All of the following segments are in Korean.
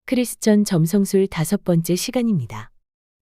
크리스천 점성술 5번째 시간입니다.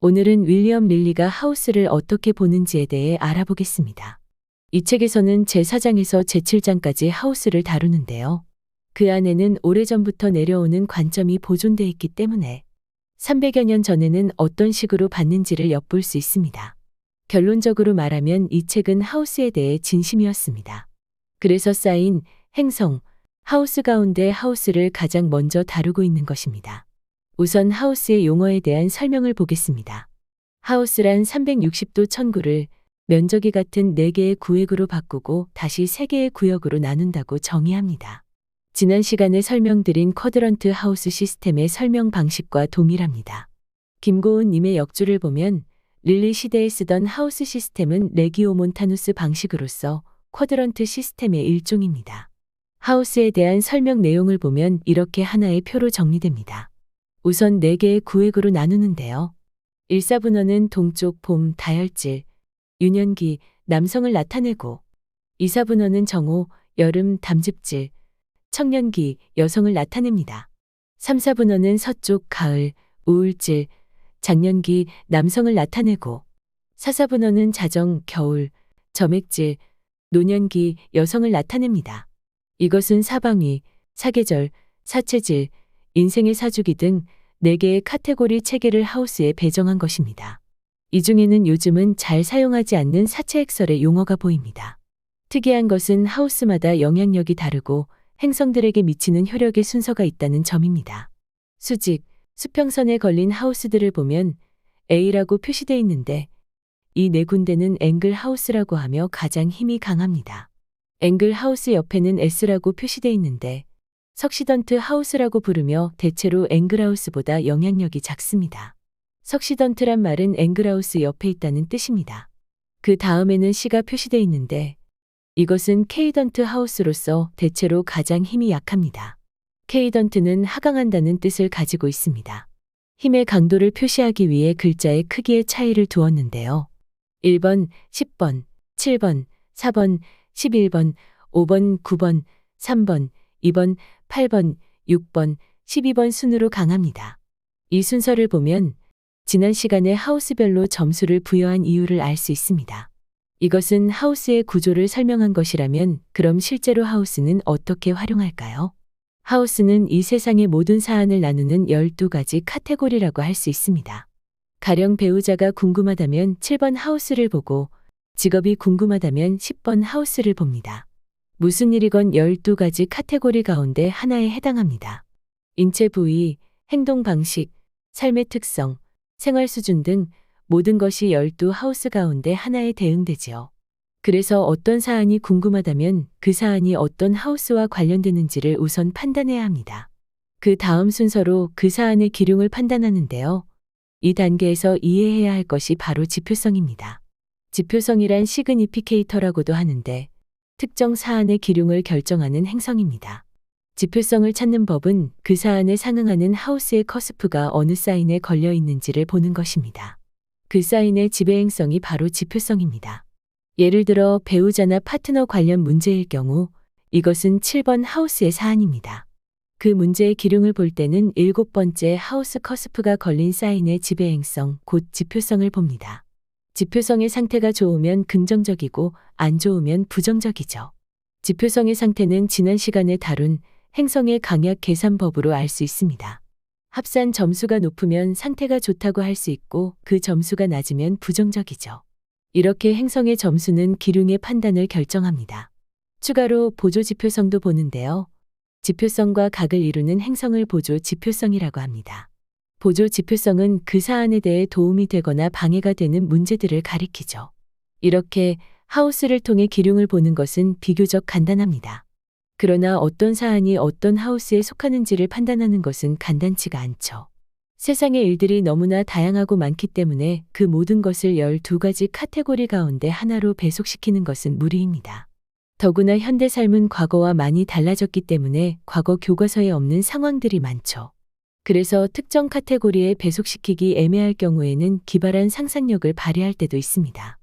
오늘은 윌리엄 릴리가 하우스를 어떻게 보는지에 대해 알아보겠습니다. 이 책에서는 제4장에서 제7장까지 하우스를 다루는데요. 그 안에는 오래전부터 내려오는 관점이 보존되어 있기 때문에 300여 년 전에는 어떤 식으로 봤는지를 엿볼 수 있습니다. 결론적으로 말하면 이 책은 하우스에 대해 진심이었습니다. 그래서 쌓인 행성, 하우스 가운데 하우스를 가장 먼저 다루고 있는 것입니다. 우선 하우스의 용어에 대한 설명을 보겠습니다. 하우스란 360도 천구를 면적이 같은 4개의 구획으로 바꾸고 다시 3개의 구역으로 나눈다고 정의합니다. 지난 시간에 설명드린 쿼드런트 하우스 시스템의 설명 방식과 동일합니다. 김고은 님의 역주를 보면 릴리 시대에 쓰던 하우스 시스템은 레기오몬타누스 방식으로서 쿼드런트 시스템의 일종입니다. 하우스에 대한 설명 내용을 보면 이렇게 하나의 표로 정리됩니다. 우선 4개의 구획으로 나누는데요. 1사분원은 동쪽 봄 다혈질, 유년기, 남성을 나타내고 2사분원은 정오, 여름 담즙질, 청년기, 여성을 나타냅니다. 3사분원은 서쪽 가을, 우울질, 장년기, 남성을 나타내고 4사분원은 자정, 겨울, 점액질, 노년기, 여성을 나타냅니다. 이것은 사방위, 사계절, 사체질, 인생의 사주기 등 4개의 카테고리 체계를 하우스에 배정한 것입니다. 이 중에는 요즘은 잘 사용하지 않는 사체액설의 용어가 보입니다. 특이한 것은 하우스마다 영향력이 다르고 행성들에게 미치는 효력의 순서가 있다는 점입니다. 수직, 수평선에 걸린 하우스들을 보면 A라고 표시되어 있는데 이 4군데는 앵글 하우스라고 하며 가장 힘이 강합니다. 앵글 하우스 옆에는 S라고 표시되어 있는데 석시던트 하우스라고 부르며 대체로 앵글하우스보다 영향력이 작습니다. 석시던트란 말은 앵글하우스 옆에 있다는 뜻입니다. 그 다음에는 C가 표시되어 있는데 이것은 케이던트 하우스로서 대체로 가장 힘이 약합니다. 케이던트는 하강한다는 뜻을 가지고 있습니다. 힘의 강도를 표시하기 위해 글자의 크기의 차이를 두었는데요. 1번, 10번, 7번, 4번, 11번, 5번, 9번, 3번, 2번, 8번, 6번, 12번 순으로 강합니다. 이 순서를 보면 지난 시간에 하우스별로 점수를 부여한 이유를 알 수 있습니다. 이것은 하우스의 구조를 설명한 것이라면 그럼 실제로 하우스는 어떻게 활용할까요? 하우스는 이 세상의 모든 사안을 나누는 12가지 카테고리라고 할 수 있습니다. 가령 배우자가 궁금하다면 7번 하우스를 보고 직업이 궁금하다면 10번 하우스를 봅니다. 무슨 일이건 12가지 카테고리 가운데 하나에 해당합니다. 인체 부위, 행동 방식, 삶의 특성, 생활 수준 등 모든 것이 12하우스 가운데 하나에 대응되지요. 그래서 어떤 사안이 궁금하다면 그 사안이 어떤 하우스와 관련되는지를 우선 판단해야 합니다. 그 다음 순서로 그 사안의 기륭을 판단하는데요. 이 단계에서 이해해야 할 것이 바로 지표성입니다. 지표성이란 시그니피케이터라고도 하는데 특정 사안의 기륭을 결정하는 행성입니다. 지표성을 찾는 법은 그 사안에 상응하는 하우스의 커스프가 어느 사인에 걸려 있는지를 보는 것입니다. 그 사인의 지배행성이 바로 지표성입니다. 예를 들어 배우자나 파트너 관련 문제일 경우 이것은 7번 하우스의 사안입니다. 그 문제의 기륭을 볼 때는 7번째 하우스 커스프가 걸린 사인의 지배행성, 곧 지표성을 봅니다. 지표성의 상태가 좋으면 긍정적이고 안 좋으면 부정적이죠. 지표성의 상태는 지난 시간에 다룬 행성의 강약 계산법으로 알 수 있습니다. 합산 점수가 높으면 상태가 좋다고 할 수 있고 그 점수가 낮으면 부정적이죠. 이렇게 행성의 점수는 기륭의 판단을 결정합니다. 추가로 보조 지표성도 보는데요. 지표성과 각을 이루는 행성을 보조 지표성이라고 합니다. 보조 지표성은 그 사안에 대해 도움이 되거나 방해가 되는 문제들을 가리키죠. 이렇게 하우스를 통해 기륭을 보는 것은 비교적 간단합니다. 그러나 어떤 사안이 어떤 하우스에 속하는지를 판단하는 것은 간단치가 않죠. 세상의 일들이 너무나 다양하고 많기 때문에 그 모든 것을 12가지 카테고리 가운데 하나로 배속시키는 것은 무리입니다. 더구나 현대 삶은 과거와 많이 달라졌기 때문에 과거 교과서에 없는 상황들이 많죠. 그래서 특정 카테고리에 배속시키기 애매할 경우에는 기발한 상상력을 발휘할 때도 있습니다.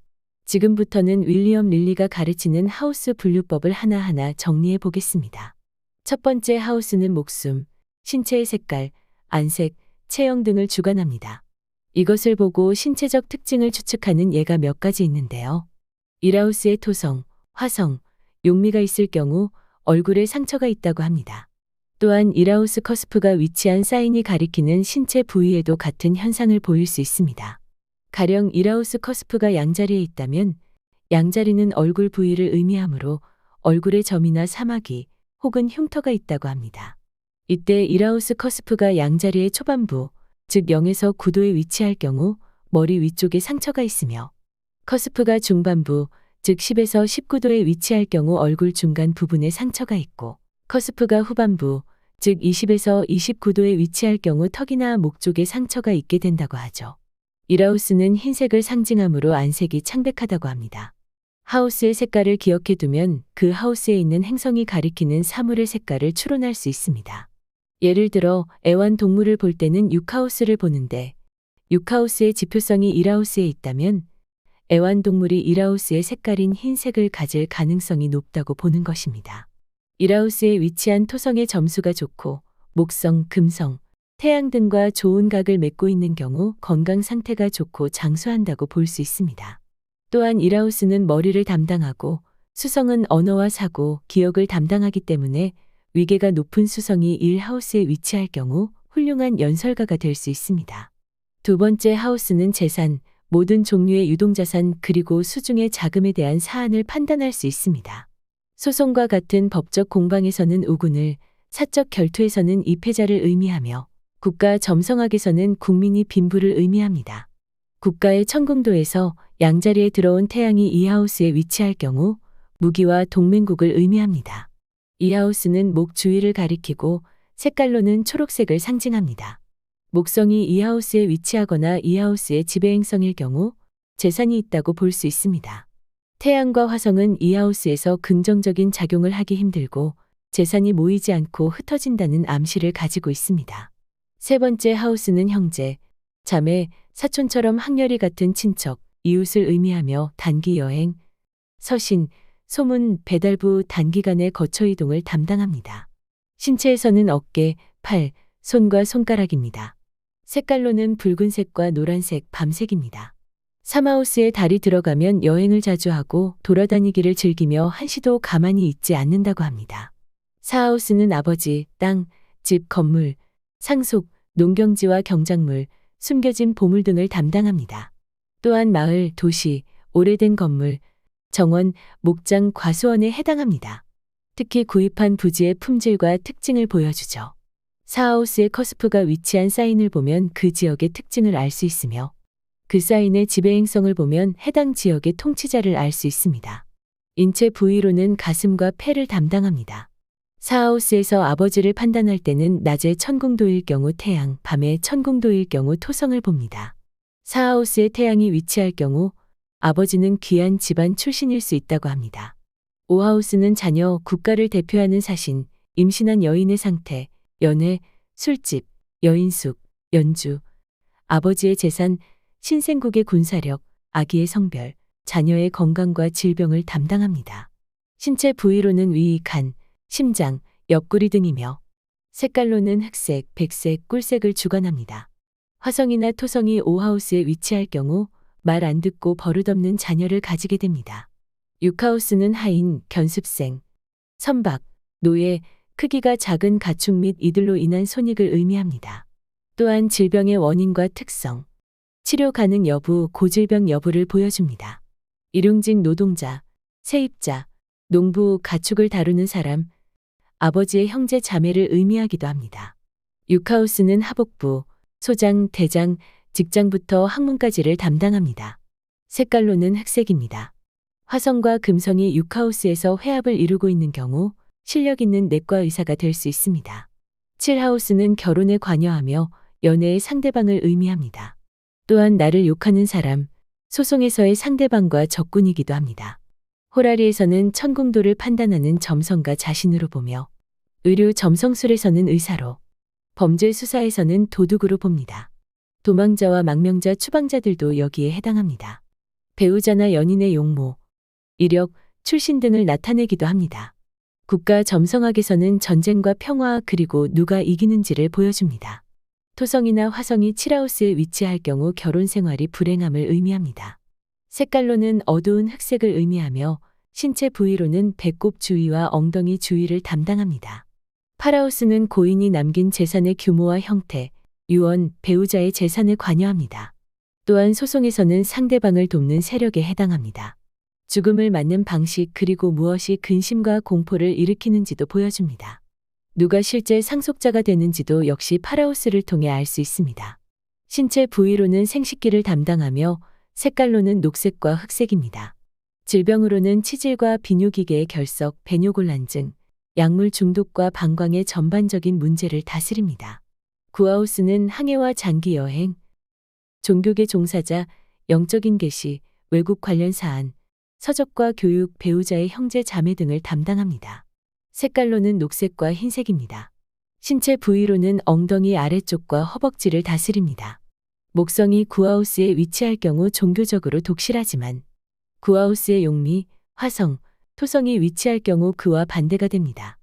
지금부터는 윌리엄 릴리가 가르치는 하우스 분류법을 하나하나 정리해 보겠습니다. 첫 번째 하우스는 목숨, 신체의 색깔, 안색, 체형 등을 주관합니다. 이것을 보고 신체적 특징을 추측하는 예가 몇 가지 있는데요. 일하우스의 토성, 화성, 용미가 있을 경우 얼굴에 상처가 있다고 합니다. 또한 일하우스 커스프가 위치한 사인이 가리키는 신체 부위에도 같은 현상을 보일 수 있습니다. 가령 일하우스 커스프가 양자리에 있다면 양자리는 얼굴 부위를 의미하므로 얼굴에 점이나 사마귀 혹은 흉터가 있다고 합니다. 이때 일하우스 커스프가 양자리의 초반부, 즉 0에서 9도에 위치할 경우 머리 위쪽에 상처가 있으며 커스프가 중반부, 즉 10에서 19도에 위치할 경우 얼굴 중간 부분에 상처가 있고 커스프가 후반부, 즉 20에서 29도에 위치할 경우 턱이나 목 쪽에 상처가 있게 된다고 하죠. 일하우스는 흰색을 상징하므로 안색이 창백하다고 합니다. 하우스의 색깔을 기억해 두면 그 하우스에 있는 행성이 가리키는 사물의 색깔을 추론할 수 있습니다. 예를 들어 애완동물을 볼 때는 6하우스를 보는데 6하우스의 지표성이 1하우스에 있다면 애완동물이 1하우스의 색깔인 흰색을 가질 가능성이 높다고 보는 것입니다. 1하우스에 위치한 토성의 점수가 좋고 목성, 금성, 태양 등과 좋은 각을 맺고 있는 경우 건강 상태가 좋고 장수한다고 볼 수 있습니다. 또한 1하우스는 머리를 담당하고 수성은 언어와 사고, 기억을 담당하기 때문에 위계가 높은 수성이 1하우스에 위치할 경우 훌륭한 연설가가 될 수 있습니다. 두 번째 하우스는 재산, 모든 종류의 유동자산 그리고 수중의 자금에 대한 사안을 판단할 수 있습니다. 소송과 같은 법적 공방에서는 우군을, 사적 결투에서는 이패자를 의미하며 국가 점성학에서는 국민이 빈부를 의미합니다. 국가의 천궁도에서 양자리에 들어온 태양이 이 하우스에 위치할 경우 무기와 동맹국을 의미합니다. 이 하우스는 목 주위를 가리키고 색깔로는 초록색을 상징합니다. 목성이 이 하우스에 위치하거나 이 하우스의 지배행성일 경우 재산이 있다고 볼 수 있습니다. 태양과 화성은 이 하우스에서 긍정적인 작용을 하기 힘들고 재산이 모이지 않고 흩어진다는 암시를 가지고 있습니다. 세 번째 하우스는 형제, 자매, 사촌처럼 학렬이 같은 친척, 이웃을 의미하며 단기 여행, 서신, 소문, 배달부 단기간의 거처 이동을 담당합니다. 신체에서는 어깨, 팔, 손과 손가락입니다. 색깔로는 붉은색과 노란색, 밤색입니다. 3하우스에 달이 들어가면 여행을 자주 하고 돌아다니기를 즐기며 한시도 가만히 있지 않는다고 합니다. 4하우스는 아버지, 땅, 집, 건물, 상속, 농경지와 경작물, 숨겨진 보물 등을 담당합니다. 또한 마을, 도시, 오래된 건물, 정원, 목장, 과수원에 해당합니다. 특히 구입한 부지의 품질과 특징을 보여주죠. 4하우스의 커스프가 위치한 사인을 보면 그 지역의 특징을 알 수 있으며 그 사인의 지배행성을 보면 해당 지역의 통치자를 알 수 있습니다. 인체 부위로는 가슴과 폐를 담당합니다. 4하우스에서 아버지를 판단할 때는 낮에 천궁도일 경우 태양, 밤에 천궁도일 경우 토성을 봅니다. 4하우스에 태양이 위치할 경우 아버지는 귀한 집안 출신일 수 있다고 합니다. 5하우스는 자녀, 국가를 대표하는 사신, 임신한 여인의 상태, 연애, 술집, 여인숙, 연주, 아버지의 재산, 신생국의 군사력, 아기의 성별, 자녀의 건강과 질병을 담당합니다. 신체 부위로는 위, 간, 심장, 옆구리 등이며 색깔로는 흑색, 백색, 꿀색을 주관합니다. 화성이나 토성이 5하우스에 위치할 경우 말 안 듣고 버릇없는 자녀를 가지게 됩니다. 6하우스는 하인, 견습생, 선박, 노예, 크기가 작은 가축 및 이들로 인한 손익을 의미합니다. 또한 질병의 원인과 특성, 치료 가능 여부, 고질병 여부를 보여줍니다. 일용직 노동자, 세입자, 농부, 가축을 다루는 사람, 아버지의 형제 자매를 의미하기도 합니다. 6하우스는 하복부, 소장, 대장, 직장부터 학문까지를 담당합니다. 색깔로는 흑색입니다. 화성과 금성이 6하우스에서 회합을 이루고 있는 경우 실력 있는 내과 의사가 될 수 있습니다. 7하우스는 결혼에 관여하며 연애의 상대방을 의미합니다. 또한 나를 욕하는 사람, 소송에서의 상대방과 적군이기도 합니다. 호라리에서는 천궁도를 판단하는 점성가 자신으로 보며 의료 점성술에서는 의사로, 범죄 수사에서는 도둑으로 봅니다. 도망자와 망명자, 추방자들도 여기에 해당합니다. 배우자나 연인의 용모, 이력, 출신 등을 나타내기도 합니다. 국가 점성학에서는 전쟁과 평화 그리고 누가 이기는지를 보여줍니다. 토성이나 화성이 7하우스에 위치할 경우 결혼 생활이 불행함을 의미합니다. 색깔로는 어두운 흑색을 의미하며 신체 부위로는 배꼽 주위와 엉덩이 주위를 담당합니다. 8하우스는 고인이 남긴 재산의 규모와 형태, 유언, 배우자의 재산을 관여합니다. 또한 소송에서는 상대방을 돕는 세력에 해당합니다. 죽음을 맞는 방식 그리고 무엇이 근심과 공포를 일으키는지도 보여줍니다. 누가 실제 상속자가 되는지도 역시 8하우스를 통해 알 수 있습니다. 신체 부위로는 생식기를 담당하며 색깔로는 녹색과 흑색입니다. 질병으로는 치질과 비뇨기계의 결석, 배뇨곤란증, 약물 중독과 방광의 전반적인 문제를 다스립니다. 9하우스는 항해와 장기 여행, 종교계 종사자, 영적인 계시, 외국 관련 사안, 서적과 교육, 배우자의 형제 자매 등을 담당합니다. 색깔로는 녹색과 흰색입니다. 신체 부위로는 엉덩이 아래쪽과 허벅지를 다스립니다. 목성이 9하우스에 위치할 경우 종교적으로 독실하지만 9하우스의 용미, 화성, 토성이 위치할 경우 그와 반대가 됩니다.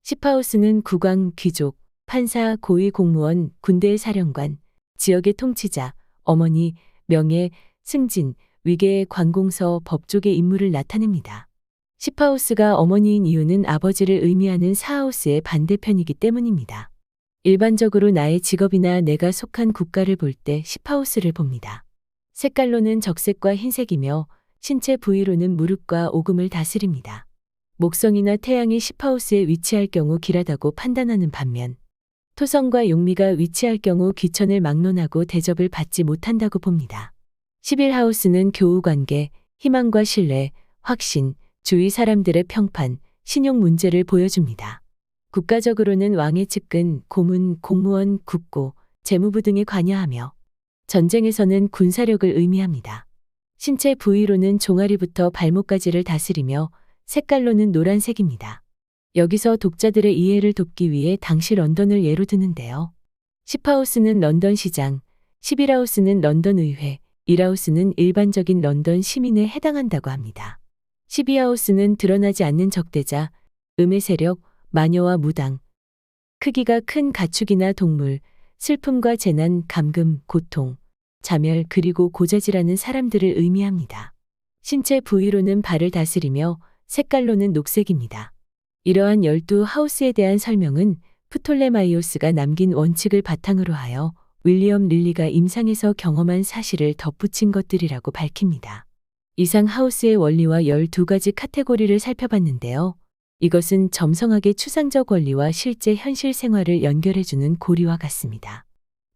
10하우스는 국왕, 귀족, 판사, 고위 공무원, 군대의 사령관, 지역의 통치자, 어머니, 명예, 승진, 위계의 관공서, 법조계 인물을 나타냅니다. 10하우스가 어머니인 이유는 아버지를 의미하는 4하우스의 반대편이기 때문입니다. 일반적으로 나의 직업이나 내가 속한 국가를 볼 때 10하우스를 봅니다. 색깔로는 적색과 흰색이며 신체 부위로는 무릎과 오금을 다스립니다. 목성이나 태양이 10하우스에 위치할 경우 길하다고 판단하는 반면 토성과 용미가 위치할 경우 귀천을 막론하고 대접을 받지 못한다고 봅니다. 11하우스는 교우관계, 희망과 신뢰, 확신, 주위 사람들의 평판, 신용 문제를 보여줍니다. 국가적으로는 왕의 측근, 고문, 공무원, 국고, 재무부 등에 관여하며 전쟁에서는 군사력을 의미합니다. 신체 부위로는 종아리부터 발목까지를 다스리며 색깔로는 노란색입니다. 여기서 독자들의 이해를 돕기 위해 당시 런던을 예로 드는데요. 10하우스는 런던 시장, 11하우스는 런던 의회, 1하우스는 일반적인 런던 시민에 해당한다고 합니다. 12하우스는 드러나지 않는 적대자, 음의 세력, 마녀와 무당, 크기가 큰 가축이나 동물, 슬픔과 재난, 감금, 고통, 자멸 그리고 고자질하는 사람들을 의미합니다. 신체 부위로는 발을 다스리며 색깔로는 녹색입니다. 이러한 12하우스에 대한 설명은 프톨레마이오스가 남긴 원칙을 바탕으로 하여 윌리엄 릴리가 임상에서 경험한 사실을 덧붙인 것들이라고 밝힙니다. 이상 하우스의 원리와 12가지 카테고리를 살펴봤는데요. 이것은 점성학의 추상적 원리와 실제 현실 생활을 연결해주는 고리와 같습니다.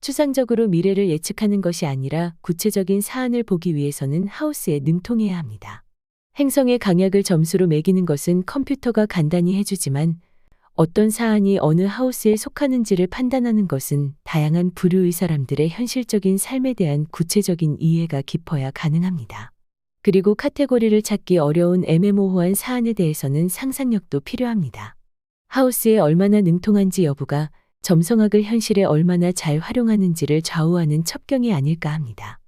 추상적으로 미래를 예측하는 것이 아니라 구체적인 사안을 보기 위해서는 하우스에 능통해야 합니다. 행성의 강약을 점수로 매기는 것은 컴퓨터가 간단히 해주지만 어떤 사안이 어느 하우스에 속하는지를 판단하는 것은 다양한 부류의 사람들의 현실적인 삶에 대한 구체적인 이해가 깊어야 가능합니다. 그리고 카테고리를 찾기 어려운 애매모호한 사안에 대해서는 상상력도 필요합니다. 하우스에 얼마나 능통한지 여부가 점성학을 현실에 얼마나 잘 활용하는지를 좌우하는 첩경이 아닐까 합니다.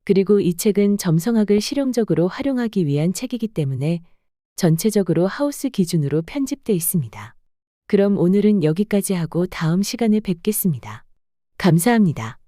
그리고 이 책은 점성학을 실용적으로 활용하기 위한 책이기 때문에 전체적으로 하우스 기준으로 편집돼 있습니다. 그럼 오늘은 여기까지 하고 다음 시간에 뵙겠습니다. 감사합니다.